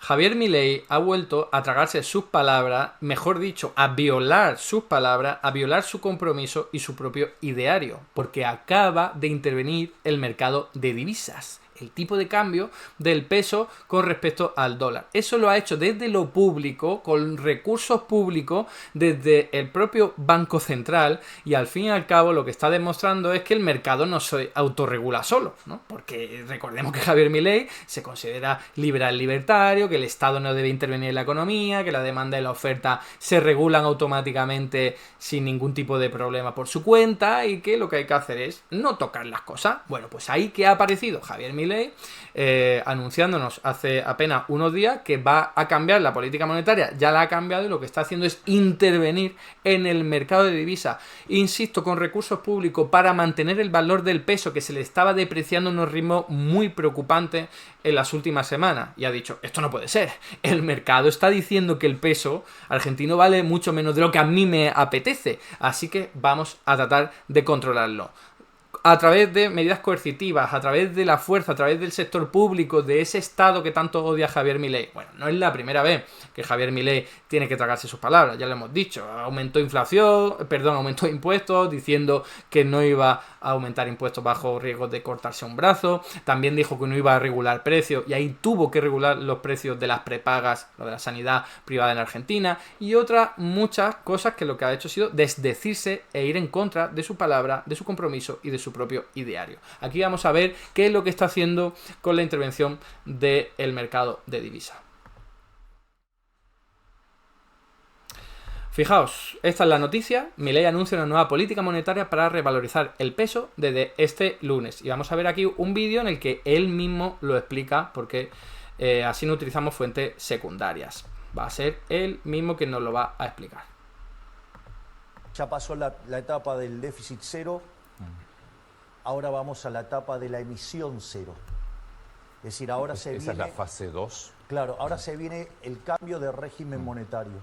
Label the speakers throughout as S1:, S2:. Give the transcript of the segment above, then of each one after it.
S1: Javier Milei ha vuelto a tragarse sus palabras, mejor dicho, a violar sus palabras, a violar su compromiso y su propio ideario, porque acaba de intervenir el mercado de divisas, el tipo de cambio del peso con respecto al dólar. Eso lo ha hecho desde lo público, con recursos públicos, desde el propio Banco Central, y al fin y al cabo lo que está demostrando es que el mercado no se autorregula solo, ¿no? Porque recordemos que Javier Milei se considera liberal libertario, que el Estado no debe intervenir en la economía, que la demanda y la oferta se regulan automáticamente sin ningún tipo de problema por su cuenta, y que lo que hay que hacer es no tocar las cosas. Bueno, pues ahí que ha aparecido Javier Milei anunciándonos hace apenas unos días que va a cambiar la política monetaria. Ya la ha cambiado y lo que está haciendo es intervenir en el mercado de divisas, insisto, con recursos públicos para mantener el valor del peso, que se le estaba depreciando a unos ritmos muy preocupantes en las últimas semanas. Y ha dicho, esto no puede ser, el mercado está diciendo que el peso argentino vale mucho menos de lo que a mí me apetece, así que vamos a tratar de controlarlo a través de medidas coercitivas, a través de la fuerza, a través del sector público, de ese Estado que tanto odia Javier Milei. Bueno, no es la primera vez que Javier Milei tiene que tragarse sus palabras, ya lo hemos dicho. Aumentó impuestos, diciendo que no iba a aumentar impuestos bajo riesgo de cortarse un brazo. También dijo que no iba a regular precios, y ahí tuvo que regular los precios de las prepagas, lo de la sanidad privada en Argentina, y otras muchas cosas que lo que ha hecho ha sido desdecirse e ir en contra de su palabra, de su compromiso y de su propio ideario. Aquí vamos a ver qué es lo que está haciendo con la intervención del mercado de divisas. Fijaos, esta es la noticia. Milei anuncia una nueva política monetaria para revalorizar el peso desde este lunes. Y vamos a ver aquí un vídeo en el que él mismo lo explica, porque así no utilizamos fuentes secundarias. Va a ser él mismo quien nos lo va a explicar.
S2: Ya pasó la etapa del déficit cero. Ahora vamos a la etapa de la emisión cero. Es decir, ahora se viene...
S3: ¿Esa es la fase 2?
S2: Claro, ahora se viene el cambio de régimen monetario.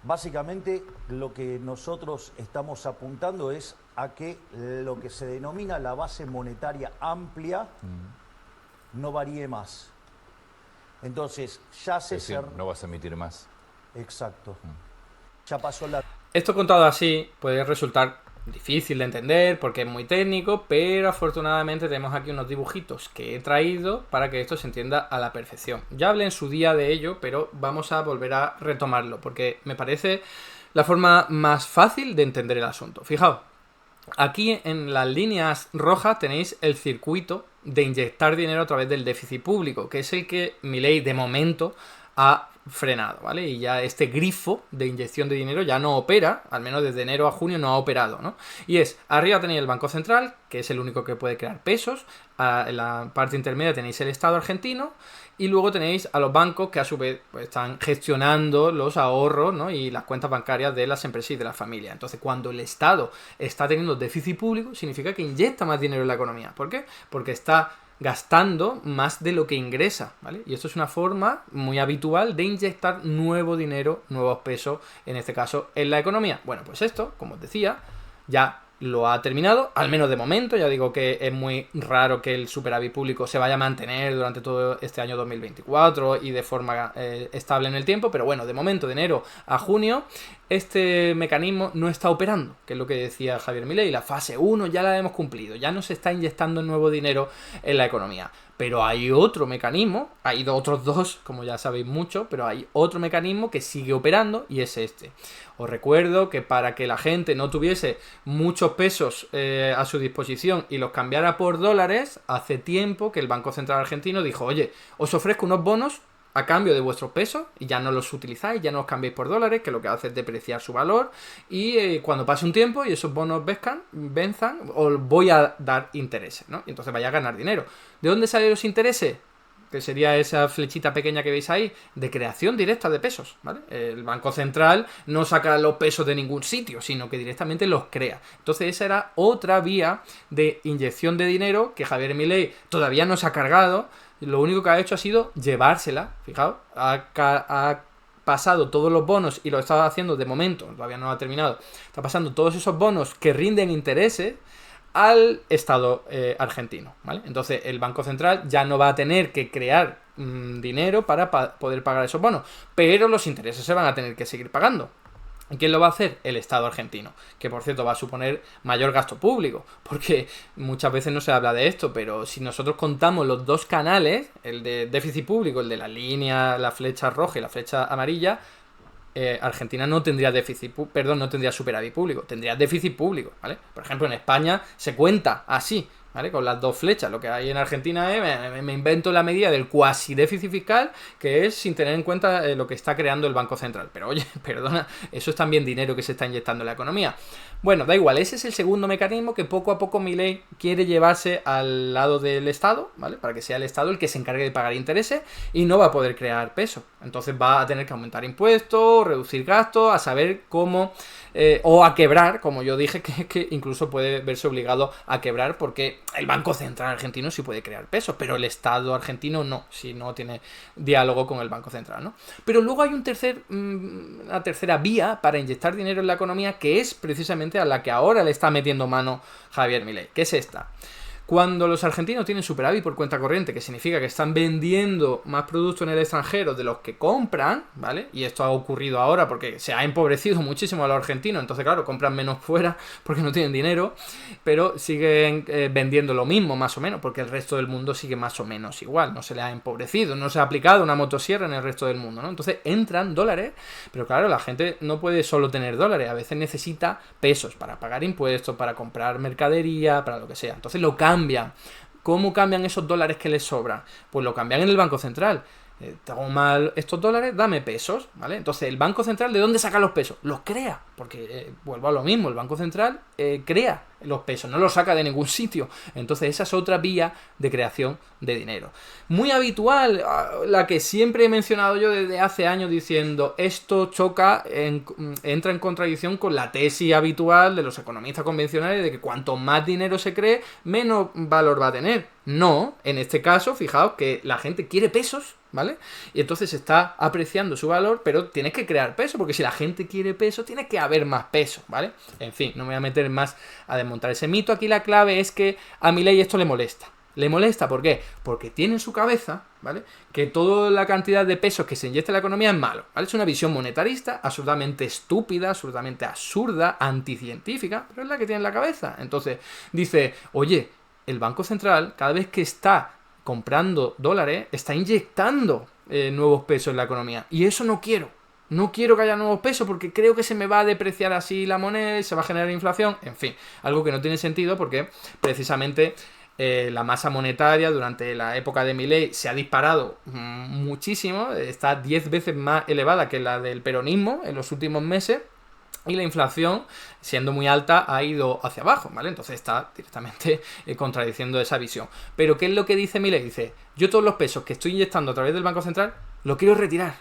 S2: Básicamente, lo que nosotros estamos apuntando es a que lo que se denomina la base monetaria amplia no varíe más. Entonces, ya se...
S3: Es decir, no vas a emitir más.
S2: Exacto. Ya pasó la...
S1: Esto contado así puede resultar difícil de entender porque es muy técnico, pero afortunadamente tenemos aquí unos dibujitos que he traído para que esto se entienda a la perfección. Ya hablé en su día de ello, pero vamos a volver a retomarlo porque me parece la forma más fácil de entender el asunto. Fijaos, aquí en las líneas rojas tenéis el circuito de inyectar dinero a través del déficit público, que es el que Milei de momento ha frenado, ¿vale? Y ya este grifo de inyección de dinero ya no opera, al menos desde enero a junio no ha operado, ¿no? Y es, arriba tenéis el Banco Central, que es el único que puede crear pesos, en la parte intermedia tenéis el Estado argentino, y luego tenéis a los bancos que a su vez pues, están gestionando los ahorros, ¿no? Y las cuentas bancarias de las empresas y de las familias. Entonces, cuando el Estado está teniendo déficit público, significa que inyecta más dinero en la economía. ¿Por qué? Porque está gastando más de lo que ingresa, ¿vale? Y esto es una forma muy habitual de inyectar nuevo dinero, nuevos pesos, en este caso, en la economía. Bueno, pues esto, como os decía, ya lo ha terminado, al menos de momento. Ya digo que es muy raro que el superávit público se vaya a mantener durante todo este año 2024 y de forma estable en el tiempo, pero bueno, de momento, de enero a junio, este mecanismo no está operando, que es lo que decía Javier Milei. La fase 1 ya la hemos cumplido, ya no se está inyectando nuevo dinero en la economía. Pero hay otro mecanismo, hay otros dos, como ya sabéis mucho, pero hay otro mecanismo que sigue operando y es este. Os recuerdo que para que la gente no tuviese muchos pesos a su disposición y los cambiara por dólares, hace tiempo que el Banco Central Argentino dijo, oye, os ofrezco unos bonos a cambio de vuestros pesos y ya no los utilizáis, ya no los cambiéis por dólares, que lo que hace es depreciar su valor, y cuando pase un tiempo y esos bonos venzan, os voy a dar intereses, ¿no? Y entonces vaya a ganar dinero. ¿De dónde salen los intereses? Que sería esa flechita pequeña que veis ahí, de creación directa de pesos, ¿vale? El Banco Central no saca los pesos de ningún sitio, sino que directamente los crea. Entonces esa era otra vía de inyección de dinero que Javier Milei todavía no se ha cargado. Lo único que ha hecho ha sido llevársela, fijaos, ha pasado todos los bonos y lo está haciendo de momento, todavía no ha terminado, está pasando todos esos bonos que rinden intereses al Estado argentino, ¿vale? Entonces el Banco Central ya no va a tener que crear dinero para poder pagar esos bonos, pero los intereses se van a tener que seguir pagando. ¿Quién lo va a hacer? El Estado argentino, que por cierto va a suponer mayor gasto público, porque muchas veces no se habla de esto, pero si nosotros contamos los dos canales, el de déficit público, el de la línea, la flecha roja y la flecha amarilla, Argentina no tendría no tendría superávit público, tendría déficit público, ¿vale? Por ejemplo, en España se cuenta así, ¿vale? Con las dos flechas. Lo que hay en Argentina es, me invento la medida del cuasi déficit fiscal, que es sin tener en cuenta lo que está creando el Banco Central. Pero oye, perdona, eso es también dinero que se está inyectando en la economía. Bueno, da igual, ese es el segundo mecanismo que poco a poco Milei quiere llevarse al lado del Estado, ¿vale? Para que sea el Estado el que se encargue de pagar intereses y no va a poder crear peso. Entonces va a tener que aumentar impuestos, reducir gastos, a saber cómo, o a quebrar, como yo dije, que incluso puede verse obligado a quebrar porque el Banco Central argentino sí puede crear peso, pero el Estado argentino no, si no tiene diálogo con el Banco Central, ¿no? Pero luego hay una tercera vía para inyectar dinero en la economía, que es precisamente a la que ahora le está metiendo mano Javier Milei, que es esta. Cuando los argentinos tienen superávit por cuenta corriente, que significa que están vendiendo más productos en el extranjero de los que compran, ¿vale? Y esto ha ocurrido ahora porque se ha empobrecido muchísimo a los argentinos, entonces claro, compran menos fuera porque no tienen dinero, pero siguen vendiendo lo mismo más o menos, porque el resto del mundo sigue más o menos igual, no se le ha empobrecido, no se ha aplicado una motosierra en el resto del mundo, ¿no? Entonces entran dólares, pero claro, la gente no puede solo tener dólares, a veces necesita pesos para pagar impuestos, para comprar mercadería, para lo que sea, entonces lo cambian. ¿Cómo cambian esos dólares que les sobran? Pues lo cambian en el Banco Central. Toma estos dólares, dame pesos, ¿vale? Entonces, ¿el Banco Central de dónde saca los pesos? Los crea, porque vuelvo a lo mismo, el Banco Central crea los pesos, no los saca de ningún sitio. Entonces, esa es otra vía de creación de dinero. Muy habitual, la que siempre he mencionado yo desde hace años diciendo, esto entra en contradicción con la tesis habitual de los economistas convencionales de que cuanto más dinero se cree, menos valor va a tener. No, en este caso, fijaos que la gente quiere pesos, ¿vale? Y entonces se está apreciando su valor, pero tienes que crear peso, porque si la gente quiere peso, tiene que haber más peso, ¿vale? En fin, no me voy a meter más a desmontar ese mito. Aquí la clave es que a Milei esto le molesta. ¿Le molesta? ¿Por qué? Porque tiene en su cabeza, ¿vale?, que toda la cantidad de pesos que se inyecta en la economía es malo, ¿vale? Es una visión monetarista absolutamente estúpida, absolutamente absurda, anticientífica, pero es la que tiene en la cabeza. Entonces dice, oye, el Banco Central, cada vez que está comprando dólares, está inyectando nuevos pesos en la economía. Y eso no quiero. No quiero que haya nuevos pesos porque creo que se me va a depreciar así la moneda y se va a generar inflación. En fin, algo que no tiene sentido porque precisamente la masa monetaria durante la época de Milei se ha disparado muchísimo. Está 10 veces más elevada que la del peronismo en los últimos meses. Y la inflación, siendo muy alta, ha ido hacia abajo, ¿vale? Entonces está directamente contradiciendo esa visión. Pero ¿qué es lo que dice Milei? Dice, yo todos los pesos que estoy inyectando a través del Banco Central, los quiero retirar.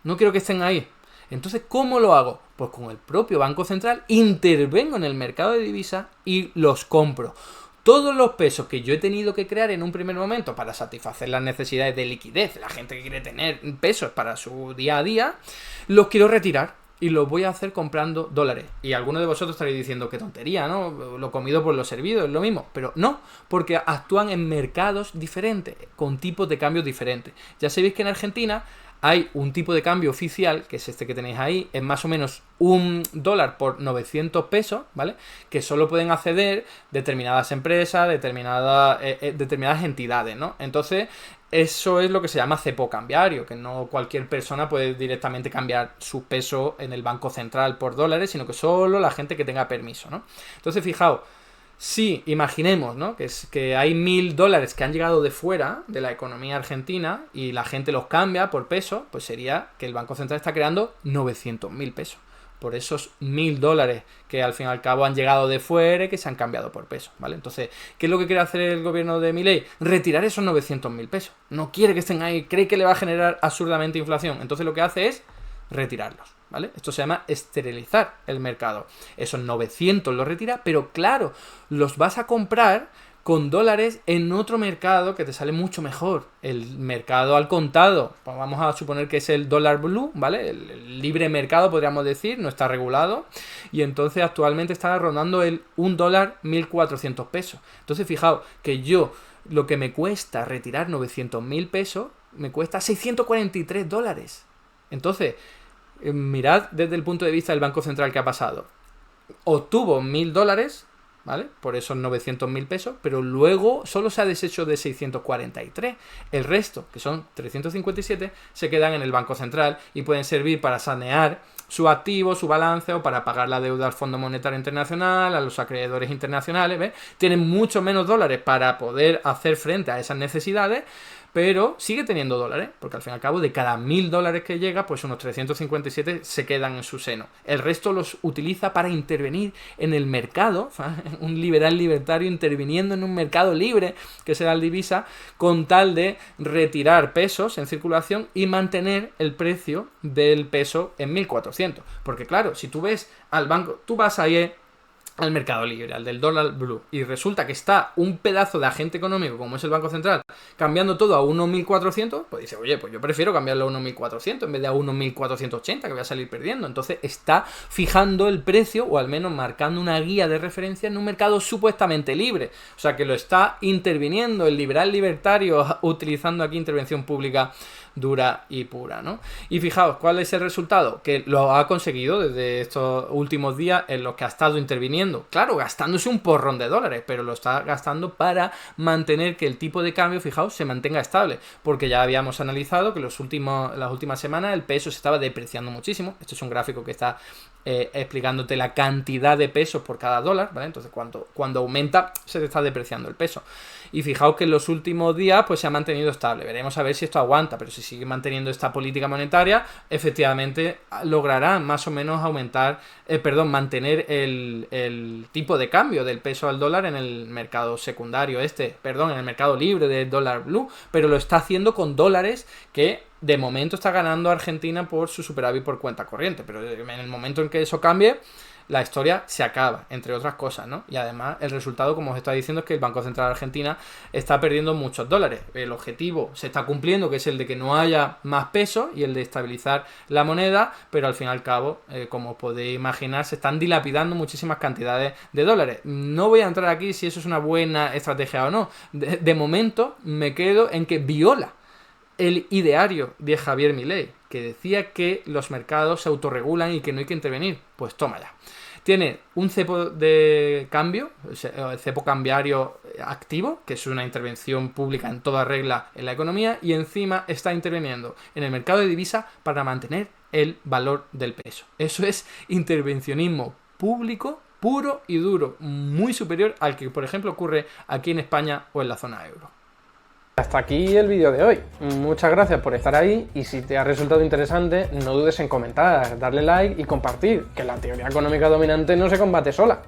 S1: No quiero que estén ahí. Entonces, ¿cómo lo hago? Pues con el propio Banco Central intervengo en el mercado de divisas y los compro. Todos los pesos que yo he tenido que crear en un primer momento para satisfacer las necesidades de liquidez, la gente que quiere tener pesos para su día a día, los quiero retirar. Y lo voy a hacer comprando dólares. Y algunos de vosotros estaréis diciendo, qué tontería, ¿no? Lo comido por lo servido, es lo mismo. Pero no, porque actúan en mercados diferentes, con tipos de cambios diferentes. Ya sabéis que en Argentina hay un tipo de cambio oficial, que es este que tenéis ahí, es más o menos $1 por 900 pesos, ¿vale? Que solo pueden acceder determinadas empresas, determinadas entidades, ¿no? Entonces, eso es lo que se llama cepo cambiario, que no cualquier persona puede directamente cambiar su peso en el Banco Central por dólares, sino que solo la gente que tenga permiso, ¿no? Entonces, fijaos, si imaginemos, ¿no?, que hay $1.000 que han llegado de fuera de la economía argentina y la gente los cambia por pesos, pues sería que el Banco Central está creando 900.000 pesos. Por esos $1.000 que al fin y al cabo han llegado de fuera y que se han cambiado por pesos, ¿vale? Entonces, ¿qué es lo que quiere hacer el gobierno de Milei? Retirar esos 900.000 pesos. No quiere que estén ahí, cree que le va a generar absurdamente inflación. Entonces lo que hace es retirarlos, ¿vale? Esto se llama esterilizar el mercado. Esos 900 los retira, pero claro, los vas a comprar con dólares en otro mercado que te sale mucho mejor. El mercado al contado, pues vamos a suponer que es el dólar blue, ¿vale? El libre mercado, podríamos decir, no está regulado. Y entonces actualmente está rondando el $1 1.400 pesos. Entonces fijaos que yo, lo que me cuesta retirar 900.000 pesos, me cuesta $643. Entonces, mirad desde el punto de vista del Banco Central qué ha pasado. Obtuvo $1.000, ¿vale? Por esos 900.000 pesos, pero luego solo se ha deshecho de 643. El resto, que son 357, se quedan en el Banco Central y pueden servir para sanear su activo, su balance, o para pagar la deuda al Fondo Monetario Internacional, a los acreedores internacionales, ¿ves? Tienen mucho menos dólares para poder hacer frente a esas necesidades, pero sigue teniendo dólares, porque al fin y al cabo de cada $1.000 que llega, pues unos 357 se quedan en su seno. El resto los utiliza para intervenir en el mercado, un liberal libertario interviniendo en un mercado libre, que será el divisa, con tal de retirar pesos en circulación y mantener el precio del peso en 1.400. Porque claro, si tú ves al banco, tú vas ahí al mercado libre, al del dólar blue, y resulta que está un pedazo de agente económico como es el Banco Central cambiando todo a 1.400, pues dice, oye, pues yo prefiero cambiarlo a 1.400 en vez de a 1.480, que voy a salir perdiendo. Entonces está fijando el precio, o al menos marcando una guía de referencia en un mercado supuestamente libre. O sea que lo está interviniendo el liberal libertario, utilizando aquí intervención pública dura y pura, ¿no? Y fijaos, ¿cuál es el resultado? Que lo ha conseguido desde estos últimos días en los que ha estado interviniendo. Claro, gastándose un porrón de dólares, pero lo está gastando para mantener que el tipo de cambio, fijaos, se mantenga estable. Porque ya habíamos analizado que las últimas semanas el peso se estaba depreciando muchísimo. Este es un gráfico que está explicándote la cantidad de pesos por cada dólar, ¿vale? Entonces cuando aumenta se te está depreciando el peso. Y fijaos que en los últimos días pues se ha mantenido estable. Veremos a ver si esto aguanta, pero si sigue manteniendo esta política monetaria, efectivamente logrará más o menos mantener el tipo de cambio del peso al dólar en el mercado secundario en el mercado libre del dólar blue, pero lo está haciendo con dólares que de momento está ganando Argentina por su superávit por cuenta corriente, pero en el momento en que eso cambie, la historia se acaba, entre otras cosas, ¿no? Y además el resultado, como os estaba diciendo, es que el Banco Central de Argentina está perdiendo muchos dólares. El objetivo se está cumpliendo, que es el de que no haya más peso y el de estabilizar la moneda, pero al fin y al cabo, como podéis imaginar, se están dilapidando muchísimas cantidades de dólares. No voy a entrar aquí si eso es una buena estrategia o no. De momento me quedo en que viola el ideario de Javier Milei, que decía que los mercados se autorregulan y que no hay que intervenir. Pues toma ya. Tiene un cepo de cambio, el cepo cambiario activo, que es una intervención pública en toda regla en la economía, y encima está interviniendo en el mercado de divisas para mantener el valor del peso. Eso es intervencionismo público puro y duro, muy superior al que, por ejemplo, ocurre aquí en España o en la zona euro.
S4: Hasta aquí el vídeo de hoy. Muchas gracias por estar ahí, y si te ha resultado interesante, no dudes en comentar, darle like y compartir, que la teoría económica dominante no se combate sola.